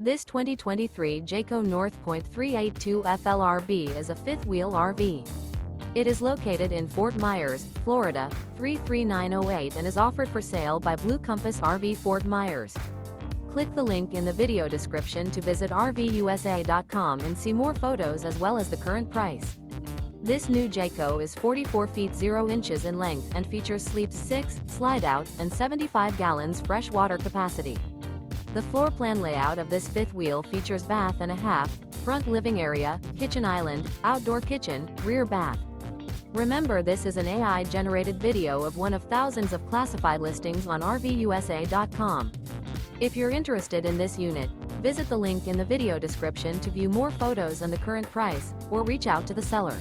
This 2023 Jayco North Point 382 FLRB is a fifth-wheel RV. It is located in Fort Myers, Florida, 33908 and is offered for sale by Blue Compass RV Fort Myers. Click the link in the video description to visit RVUSA.com and see more photos as well as the current price. This new Jayco is 44 feet 0 inches in length and features sleeps 6, slide-out, and 75 gallons fresh water capacity. The floor plan layout of this fifth wheel features bath and a half, front living area, kitchen island, outdoor kitchen, rear bath. Remember, this is an AI-generated video of one of thousands of classified listings on RVUSA.com. If you're interested in this unit, visit the link in the video description to view more photos and the current price, or reach out to the seller.